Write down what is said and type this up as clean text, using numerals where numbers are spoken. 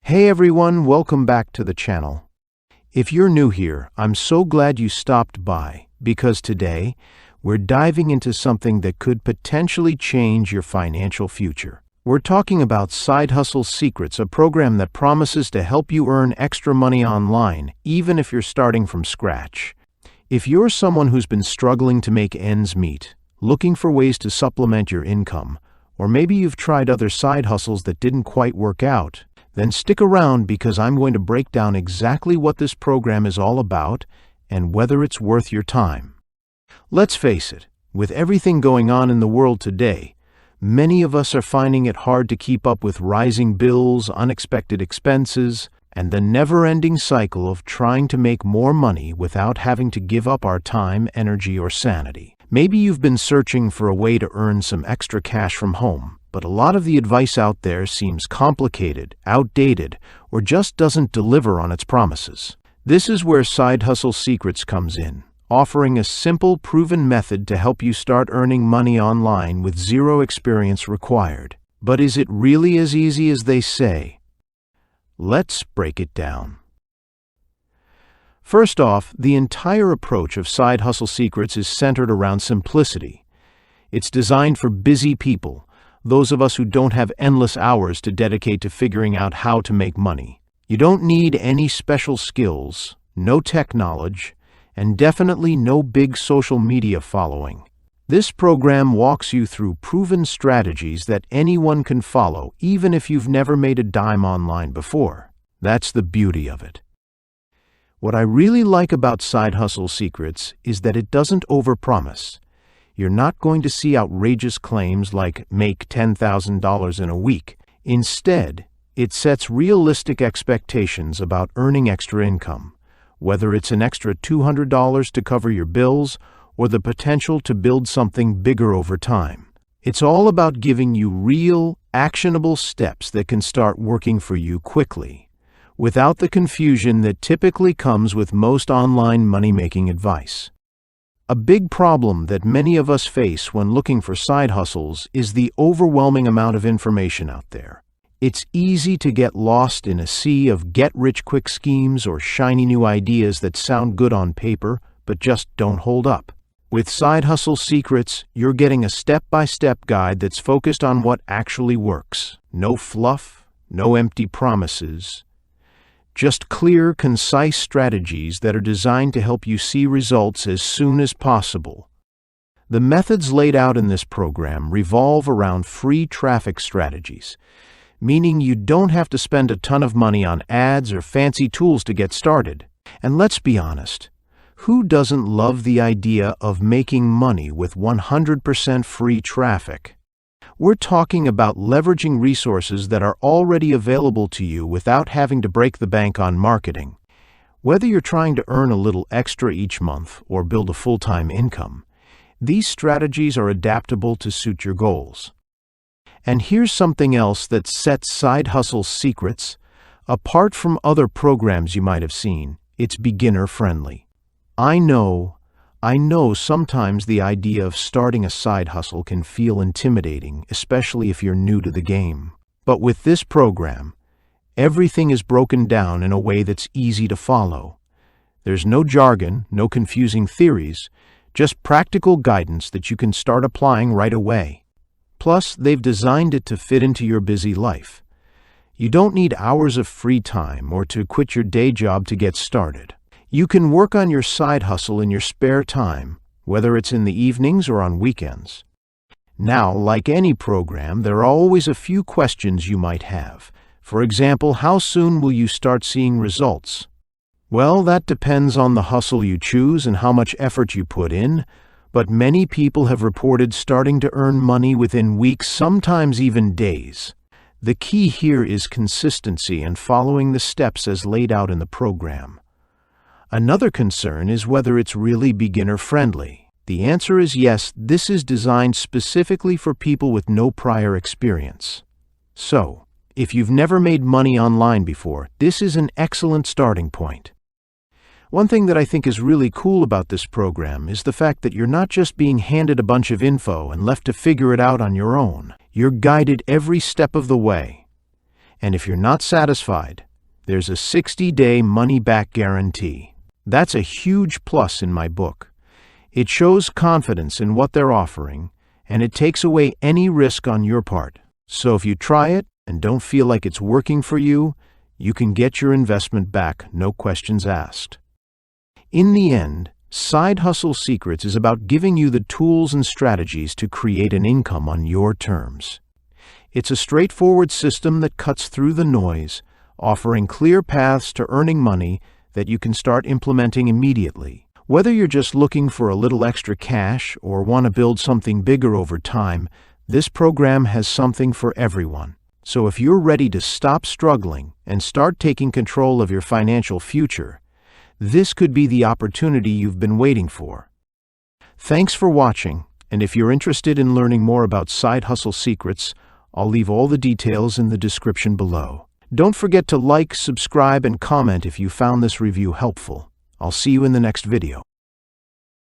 Hey everyone, welcome back to the channel. If you're new here, I'm so glad you stopped by, because today we're diving into something that could potentially change your financial future. We're talking about Side Hustle Secrets, a program that promises to help you earn extra money online, even if you're starting from scratch. If you're someone who's been struggling to make ends meet, looking for ways to supplement your income, or maybe you've tried other side hustles that didn't quite work out, then stick around because I'm going to break down exactly what this program is all about and whether it's worth your time. Let's face it, with everything going on in the world today, many of us are finding it hard to keep up with rising bills, unexpected expenses, and the never-ending cycle of trying to make more money without having to give up our time, energy, or sanity. Maybe you've been searching for a way to earn some extra cash from home, but a lot of the advice out there seems complicated, outdated, or just doesn't deliver on its promises. This is where Side Hustle Secrets comes in, offering a simple, proven method to help you start earning money online with zero experience required. But is it really as easy as they say? Let's break it down. First off, the entire approach of Side Hustle Secrets is centered around simplicity. It's designed for busy people, those of us who don't have endless hours to dedicate to figuring out how to make money. You don't need any special skills, no tech knowledge, and definitely no big social media following. This program walks you through proven strategies that anyone can follow, even if you've never made a dime online before. That's the beauty of it. What I really like about Side Hustle Secrets is that it doesn't overpromise. You're not going to see outrageous claims like make $10,000 in a week. Instead, it sets realistic expectations about earning extra income, whether it's an extra $200 to cover your bills or the potential to build something bigger over time. It's all about giving you real, actionable steps that can start working for you quickly, without the confusion that typically comes with most online money-making advice. A big problem that many of us face when looking for side hustles is the overwhelming amount of information out there. It's easy to get lost in a sea of get-rich-quick schemes or shiny new ideas that sound good on paper but just don't hold up. With Side Hustle Secrets, you're getting a step-by-step guide that's focused on what actually works. No fluff, no empty promises. Just clear, concise strategies that are designed to help you see results as soon as possible. The methods laid out in this program revolve around free traffic strategies, meaning you don't have to spend a ton of money on ads or fancy tools to get started. And let's be honest, who doesn't love the idea of making money with 100% free traffic? We're talking about leveraging resources that are already available to you without having to break the bank on marketing. Whether you're trying to earn a little extra each month or build a full-time income, these strategies are adaptable to suit your goals. And here's something else that sets Side Hustle Secrets apart from other programs you might have seen. It's beginner-friendly. I know sometimes the idea of starting a side hustle can feel intimidating, especially if you're new to the game. But with this program, everything is broken down in a way that's easy to follow. There's no jargon, no confusing theories, just practical guidance that you can start applying right away. Plus, they've designed it to fit into your busy life. You don't need hours of free time or to quit your day job to get started. You can work on your side hustle in your spare time, whether it's in the evenings or on weekends. Now, like any program, there are always a few questions you might have. For example, how soon will you start seeing results? Well, that depends on the hustle you choose and how much effort you put in, but many people have reported starting to earn money within weeks, sometimes even days. The key here is consistency and following the steps as laid out in the program. Another concern is whether it's really beginner-friendly. The answer is yes, this is designed specifically for people with no prior experience. So, if you've never made money online before, this is an excellent starting point. One thing that I think is really cool about this program is the fact that you're not just being handed a bunch of info and left to figure it out on your own. You're guided every step of the way. And if you're not satisfied, there's a 60-day money-back guarantee. That's a huge plus in my book. It shows confidence in what they're offering, and it takes away any risk on your part. So if you try it and don't feel like it's working for you, you can get your investment back, no questions asked. In the end, Side Hustle Secrets is about giving you the tools and strategies to create an income on your terms. It's a straightforward system that cuts through the noise, offering clear paths to earning money that you can start implementing immediately. Whether you're just looking for a little extra cash or want to build something bigger over time, this program has something for everyone. So if you're ready to stop struggling and start taking control of your financial future, this could be the opportunity you've been waiting for. Thanks for watching, and if you're interested in learning more about Side Hustle Secrets, I'll leave all the details in the description below. Don't forget to like, subscribe, and comment if you found this review helpful. I'll see you in the next video.